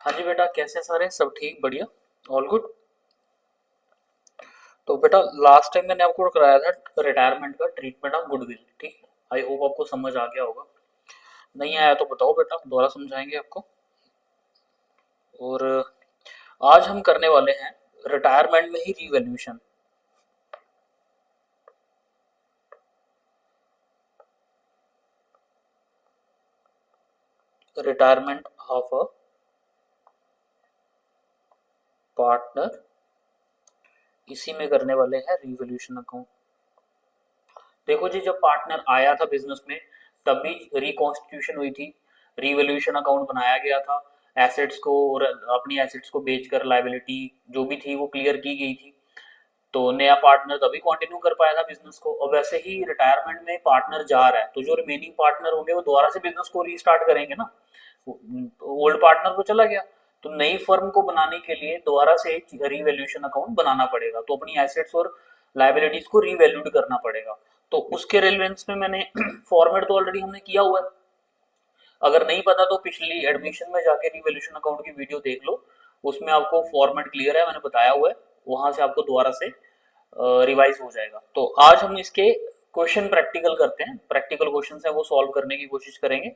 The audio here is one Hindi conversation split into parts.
हाँ जी बेटा, कैसे सारे सब ठीक बढ़िया। All good. तो बेटा, लास्ट टाइम मैंने आपको कराया था रिटायरमेंट का ट्रीटमेंट ऑफ गुडविल। ठीक है, आई होप आपको समझ आ गया होगा। नहीं आया तो बताओ बेटा, दोबारा समझाएंगे आपको। और आज हम करने वाले हैं रिटायरमेंट में ही revaluation. Retirement of a partner, इसी में करने वाले हैं रिवैल्यूएशन अकाउंट। देखो जी, जब पार्टनर आया था बिजनेस में तब भी रिकॉन्स्टिट्यूशन हुई थी, रिवैल्यूएशन अकाउंट बनाया गया था। एसेट्स को और अपनी एसेट्स को बेचकर लायबिलिटी जो भी थी वो क्लियर की गई थी। तो नया पार्टनर तभी कंटिन्यू कर पाया था बिजनेस को। और वैसे ही रिटायरमेंट में पार्टनर जा रहा है तो जो रिमेनिंग पार्टनर होंगे वो दोबारा से बिजनेस को रीस्टार्ट करेंगे ना। ओल्ड पार्टनर तो चला गया, तो नई फर्म को बनाने के लिए दोबारा से एक रीवैल्यूएशन अकाउंट बनाना पड़ेगा, तो अपनी एसेट्स और लाइबिलिटीज को रीवैल्यूड करना पड़ेगा। तो उसके रेलेवेंस में मैंने फॉर्मेट तो ऑलरेडी हमने किया हुआ है। अगर नहीं पता तो पिछली एडमिशन में जाके रिवैल्यूएशन अकाउंट की वीडियो देख लो, उसमें आपको फॉर्मेट क्लियर है, मैंने बताया हुआ है। वहां से आपको दोबारा से रिवाइज हो जाएगा। तो आज हम इसके क्वेश्चन प्रैक्टिकल करते हैं, प्रैक्टिकल क्वेश्चन है वो सॉल्व करने की कोशिश करेंगे।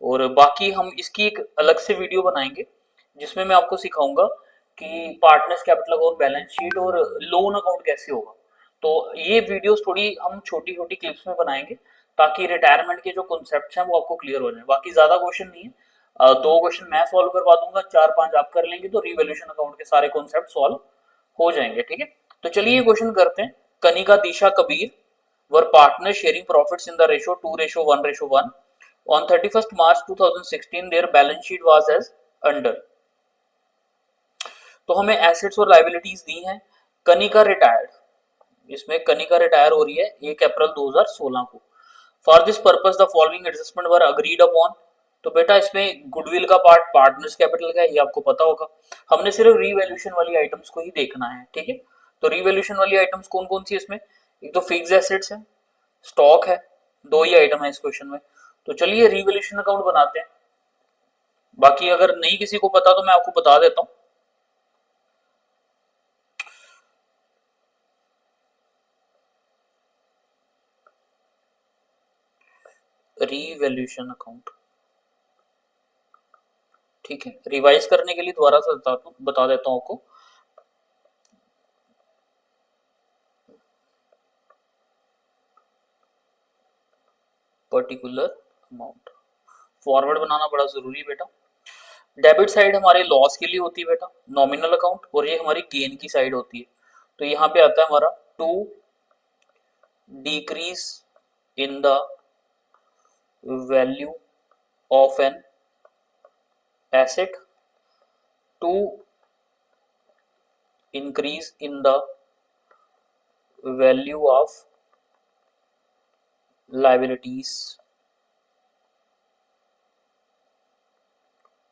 और बाकी हम इसकी एक अलग से वीडियो बनाएंगे जिसमें मैं आपको सिखाऊंगा कि partners capital account, balance sheet और लोन अकाउंट कैसे होगा। तो ये वीडियोस थोड़ी हम छोटी छोटी क्लिप्स में बनाएंगे ताकि रिटायरमेंट के जो कॉन्सेप्ट्स हैं वो आपको क्लियर हो जाए। बाकी ज्यादा क्वेश्चन नहीं है, दो क्वेश्चन मैं सॉल्व करवा दूंगा, चार पांच आप कर लेंगे, तो रिवोल्यूशन अकाउंट के सारे कॉन्सेप्ट सॉल्व हो जाएंगे। ठीक है, तो चलिए ये क्वेश्चन करते हैं। Kanika, Disha, Kabir are partner sharing profits in the ratio 2:1:1 on 31st March 2016 their balance sheet was as under। तो हमें एसेट्स और लाइबिलिटीज दी हैं। कनिका रिटायर्ड, इसमें कनिका रिटायर हो रही है 1 अप्रैल 2016 को। For this purpose the following adjustment were agreed upon. तो बेटा इसमें गुडविल का पार्ट पार्टनर्स कैपिटल का है, ये आपको पता होगा। हमने सिर्फ रीवैल्यूएशन वाली आइटम्स को ही देखना है। ठीक है, तो रीवैल्यूएशन वाली आइटम्स कौन कौन सी इसमें? एक तो फिक्स एसेट्स है, स्टॉक है, दो ही आइटम है इस क्वेश्चन में। तो चलिए रीवैल्यूएशन अकाउंट बनाते हैं। बाकी अगर नहीं किसी को पता तो मैं आपको बता देता हूँ। रीवैल्यूएशन अकाउंट, ठीक है, रिवाइज करने के लिए दोबारा से बता देता हूँ आपको। पर्टिकुलर अमाउंट, फॉरवर्ड बनाना बड़ा जरूरी है बेटा। डेबिट साइड हमारे लॉस के लिए होती है बेटा, नॉमिनल अकाउंट, और ये हमारी गेन की साइड होती है। तो यहाँ पे आता है हमारा to decrease in the value of an asset, to increase in the value of liabilities.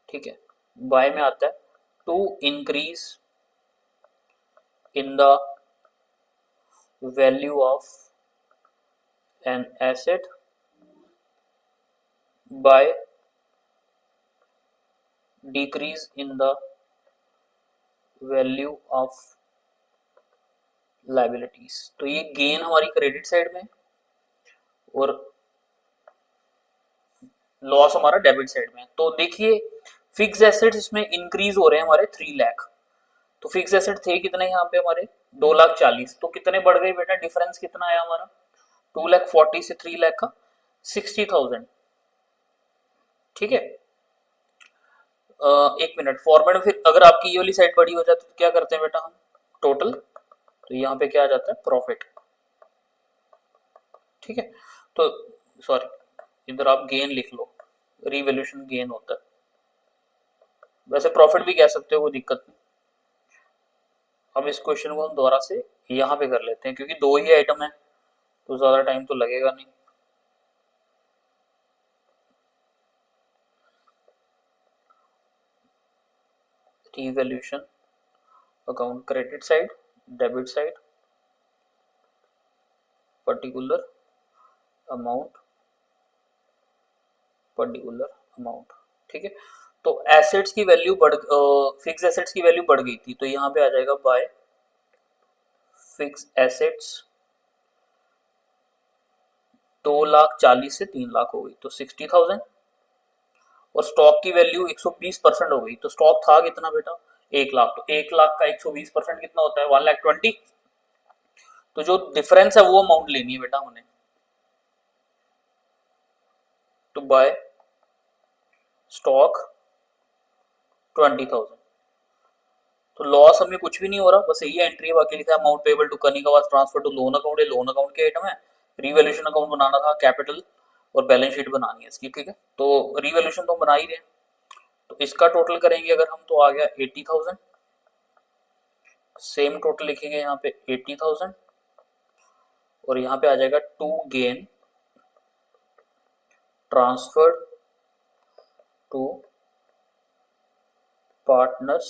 ठीक है, बाय में आता है to increase in the value of an asset by decrease in the value of liabilities. तो ये गेन हमारी क्रेडिट साइड में और लॉस हमारा डेबिट साइड में। तो देखिए फिक्स एसेट्स इसमें इंक्रीज हो रहे हैं हमारे 3 लाख। तो फिक्स एसेट थे कितने यहाँ पे हमारे 2,40,000, तो कितने बढ़ गए बेटा? डिफरेंस कितना आया हमारा 2,40,000 से 3 लाख का 60,000। ठीक है, एक मिनट, फॉर्मेट फिर अगर आपकी ये वाली साइड बड़ी हो जाती तो क्या करते हैं बेटा हम? टोटल, तो यहाँ पे क्या आ जाता है? प्रॉफिट। ठीक है, तो सॉरी, इधर आप गेन लिख लो, रिवोल्यूशन गेन होता है, वैसे प्रॉफिट भी कह सकते हो, कोई दिक्कत नहीं। अब इस क्वेश्चन को हम दोबारा से यहाँ पे कर लेते हैं क्योंकि दो ही आइटम है तो ज्यादा टाइम तो लगेगा नहीं। Revolution account, credit side, debit side, particular amount, particular amount. ठीक है, तो एसेट्स की वैल्यू फिक्स एसेट्स की वैल्यू बढ़ गई थी, तो यहाँ पे आ जाएगा बाय फिक्स एसेट्स 2,40,000 से 3,00,000 हो गई, तो 60,000। और स्टॉक की वैल्यू 120% हो गई, तो स्टॉक था कितना बेटा 1,00,000, तो 1,00,000 का 120% कितना होता है 1,20,000। तो जो डिफरेंस है वो अमाउंट लेनी है बेटा हमने, तो बाय स्टॉक 20,000। तो लॉस हमें कुछ भी नहीं हो रहा, बस यही एंट्री है, बाकी लिखा है amount payable to Kanika was transfer to loan account. ये लोन अकाउंट के आइटम है, रिवैल्यूएशन अकाउंट बनाना था, कैपिटल और बैलेंस शीट बनानी है इसकी, ठीक है। तो रिवैल्यूएशन तो हम बना ही रहे हैं, तो इसका टोटल करेंगे अगर हम, तो आ गया 80,000। सेम टोटल लिखेंगे यहाँ पे 80,000, और यहाँ पे आ जाएगा to gain transfer to partners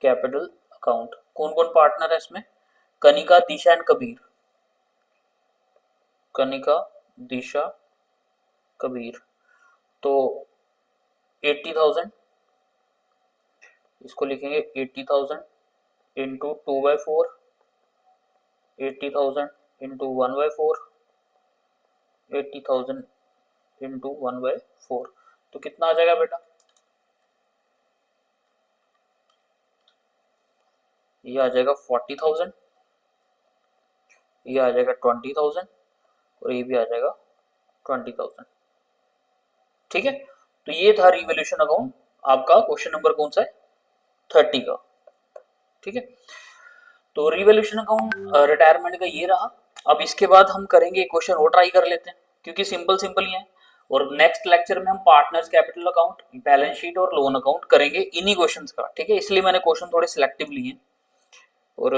capital account. कौन कौन पार्टनर है इसमें, कनिका, दिशा एंड कबीर। कनिका, दिशा, कबीर। तो 80,000, इसको लिखेंगे 80,000 इंटू 2/4, 80,000 इंटू 1/4, 80,000 इंटू 1/4। तो कितना आ जाएगा बेटा, ये आ जाएगा 40,000, ये आ जाएगा 20,000, और ये भी आ जाएगा 20,000, ठीक है। तो ये था रिवैल्यूएशन अकाउंट आपका, क्वेश्चन नंबर कौन सा है 30 का, ठीक है। तो रिवैल्यूएशन अकाउंट रिटायरमेंट का ये रहा। अब इसके बाद हम करेंगे क्वेश्चन और ट्राई कर लेते हैं, क्योंकि सिंपल सिंपल ही है। और नेक्स्ट लेक्चर में हम partners capital account, balance sheet और लोन अकाउंट करेंगे इन्हीं क्वेश्चंस का, ठीक है। इसलिए मैंने क्वेश्चन थोड़े सिलेक्टिव लिए। और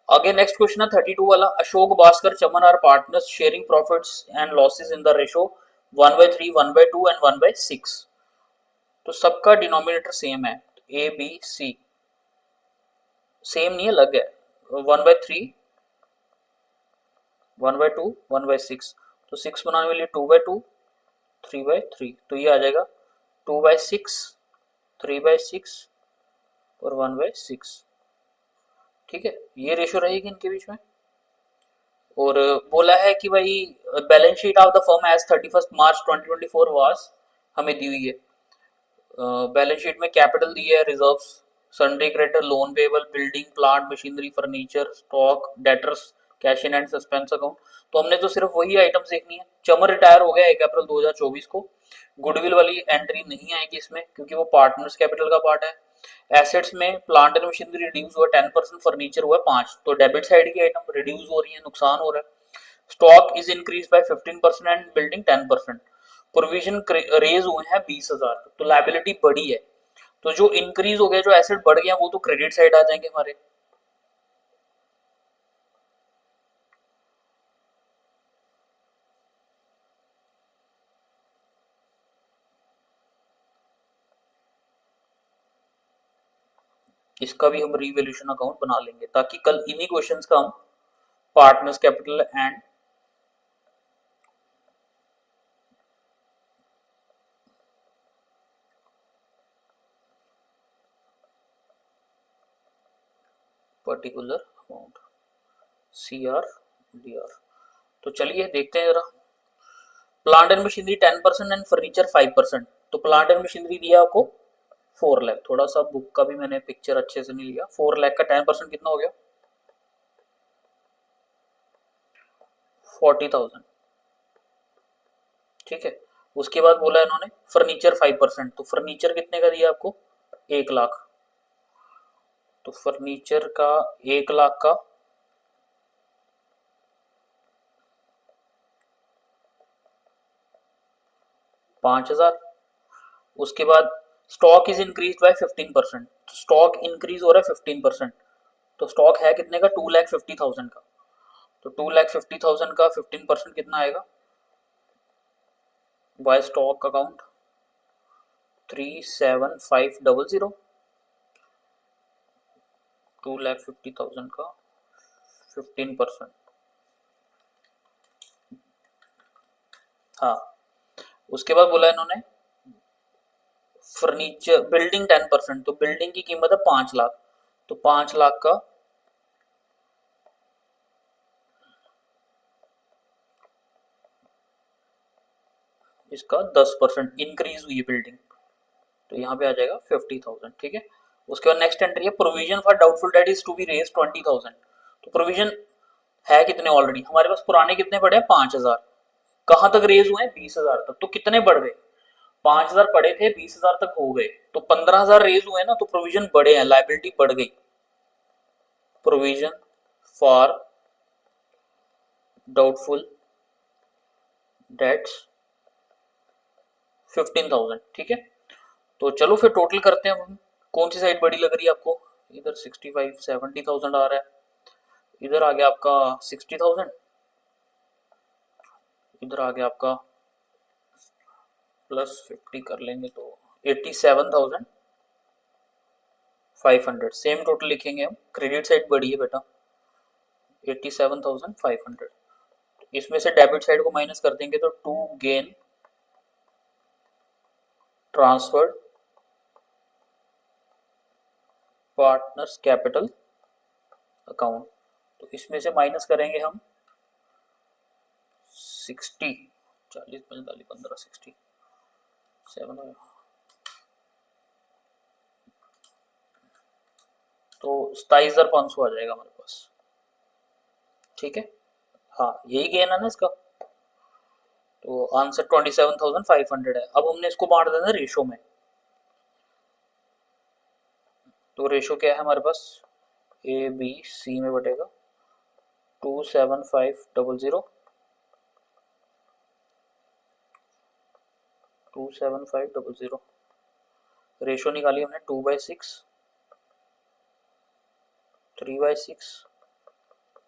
आगे नेक्स्ट क्वेश्चन है 32 वाला, Ashok, Bhaskar, Chaman are partners sharing profits and losses in the ratio 1/3, 1/2 and 1/6। तो सबका डिनोमिनेटर सेम है, ए बी सी, सेम नहीं है, अलग है। 1/3, 1/2, 1/6। तो 6 बनाने के लिए 2/2, 3/3। तो ये आ जाएगा 2/6, 3/6 और 1/6, ठीक है। ये रेशो रहेगी इनके बीच में। और बोला है कि भाई balance sheet of the firm as 31 March 2024 was, हमें दी हुई है। बैलेंस शीट में कैपिटल दी है, reserves, sundry creditor, loan payable, building, plant, machinery, furniture, stock, debtors, cash in and suspense account. तो हमने तो सिर्फ वही आइटम्स देखनी है। चमन रिटायर हो गया 1 अप्रैल 2024 को। गुडविल वाली एंट्री नहीं आएगी इसमें, क्योंकि वो पार्टनर्स कैपिटल का पार्ट है। एसेट्स में प्लांट एंड मशीनरी रिड्यूस हुआ 10%, फर्नीचर हुआ 5, तो डेबिट साइड की आइटम रिड्यूस हो रही है, नुकसान हो रहा है। Stock is increase by 15% and building 10%। Provision raise हुए हैं 20,000, तो लाइबिलिटी बढ़ी है। तो जो इंक्रीज हो गया, जो एसेट बढ़ गया, वो तो क्रेडिट साइड आ जाएंगे हमारे। इसका भी हम रिवैल्यूएशन अकाउंट बना लेंगे, ताकि कल इन्हीं क्वेश्चंस का हम partners capital and particular amount CRDR। तो चलिए देखते हैं जरा। Plant and machinery 10% and furniture 5%। तो प्लांट एंड मशीनरी दिया आपको 4 लाख। थोड़ा सा बुक का भी मैंने पिक्चर अच्छे से नहीं लिया। 4 लाख का 10% कितना हो गया 40,000, ठीक है। उसके बाद बोला इन्होंने फर्नीचर 5%, तो फर्नीचर कितने का दिया आपको 1 लाख। तो फर्नीचर का 1 लाख का 5,000। उसके बाद stock is increase by 15%, stock increase हो रहा है 15%। तो स्टॉक है कितने का 2,50,000 का। तो 2,50,000 का 15% कितना आएगा बाय स्टॉक अकाउंट 37500। 2,50,000 का 15%। हाँ, उसके बाद बोला इन्होंने फर्नीचर बिल्डिंग 10%, तो बिल्डिंग की कीमत है 5 लाख, तो 5 लाख का इसका 10% इंक्रीज हुई है बिल्डिंग, तो यहाँ पे आ जाएगा 50,000। ठीक है, उसके बाद नेक्स्ट एंट्री है provision for doubtful debt is to be raise 20,000। तो प्रोविजन है कितने ऑलरेडी हमारे पास, पुराने कितने पड़े हैं 5,000, कहां तक रेज हुए हैं 20,000 तक, तो कितने बढ़ गए 5,000 पड़े थे 20,000 तक हो गए, तो 15,000 रेज हुए ना, तो प्रोविजन बढ़े हैं, लाइबिलिटी बढ़ गई। Provision for doubtful debts 15,000। ठीक है, तो चलो फिर टोटल करते हैं हम, कौन सी साइड बड़ी लग रही है आपको, इधर 65-70,000 आ रहा है, इधर आ गया आपका 60,000, इधर आ गया आपका प्लस 50 कर लेंगे तो 87,500, सेम टोटल लिखेंगे हम, क्रेडिट साइड बड़ी है बेटा 87,500, इसमें से डेबिट साइड को माइनस कर देंगे तो to gain transferred partners capital account, तो इसमें से माइनस करेंगे हम 60, 40 45 15 60 7, तो 27,500 आ जाएगा हमारे पास। ठीक है, हाँ यही गेन है ना इसका, तो आंसर 27,500 है। अब हमने इसको बांट देना रेशो में, तो रेशो क्या है हमारे पास, ए बी सी में बटेगा 27500 27500, रेशो निकाली हमने 2/6 3/6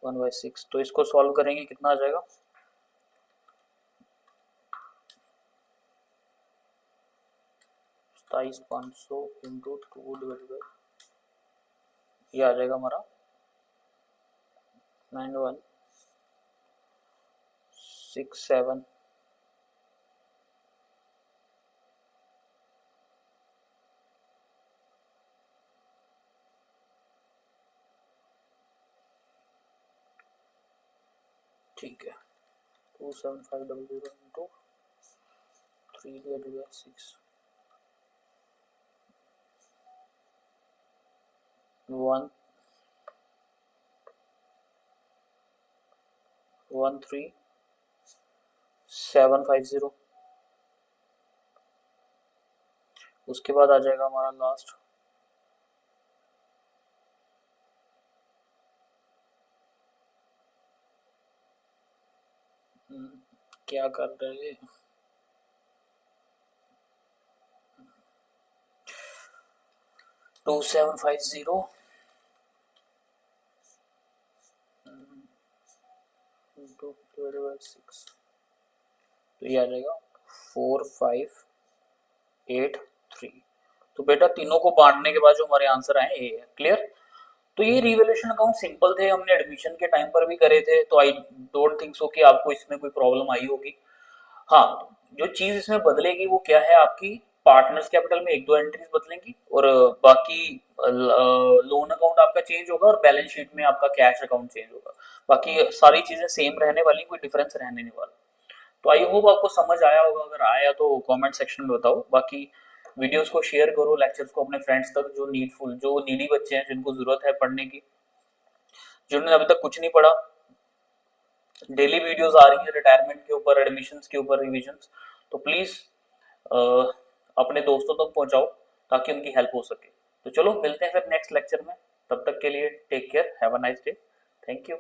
1/6, तो इसको सॉल्व करेंगे कितना आ जाएगा, 27,500 इंटू 2 डिवाइड बाई, ये आ जाएगा हमारा 9167। ठीक है, 27500 इंटू 3/6 13750, उसके बाद आ जाएगा हमारा लास्ट क्या कर रहे हैं 2750 इंटू डिवाइडेड बाई 6, तो ये आ जाएगा 4583। तो बेटा तीनों को बांटने के बाद जो हमारे आंसर आए ये है, क्लियर। तो ये रिवैल्यूएशन अकाउंट सिंपल थे, हमने एडमिशन के टाइम पर भी करे थे, तो आई डोंट थिंक सो कि आपको इसमें कोई प्रॉब्लम आई होगी। हाँ, जो चीज इसमें बदलेगी वो क्या है, आपकी पार्टनर्स कैपिटल में एक दो एंट्रीज बदलेंगी, और बाकी लोन अकाउंट आपका चेंज होगा, और बैलेंस शीट में आपका कैश अकाउंट चेंज होगा, बाकी सारी चीजें सेम रहने वाली, कोई डिफरेंस रहने नहीं वाला। तो आई होप आपको समझ आया होगा, अगर आया तो कमेंट सेक्शन में बताओ, बाकी वीडियोस को शेयर करो, लेक्चर्स को अपने फ्रेंड्स तक, जो नीडफुल जो नीडी बच्चे हैं जिनको जरूरत है पढ़ने की, जिन्होंने अभी तक कुछ नहीं पढ़ा। डेली वीडियोस आ रही है रिटायरमेंट के ऊपर, एडमिशन्स के ऊपर, रिविजन्स, तो प्लीज अपने दोस्तों तक पहुंचाओ ताकि उनकी हेल्प हो सके। तो चलो मिलते हैं फिर नेक्स्ट लेक्चर में, तब तक के लिए take care, have a nice day, thank you.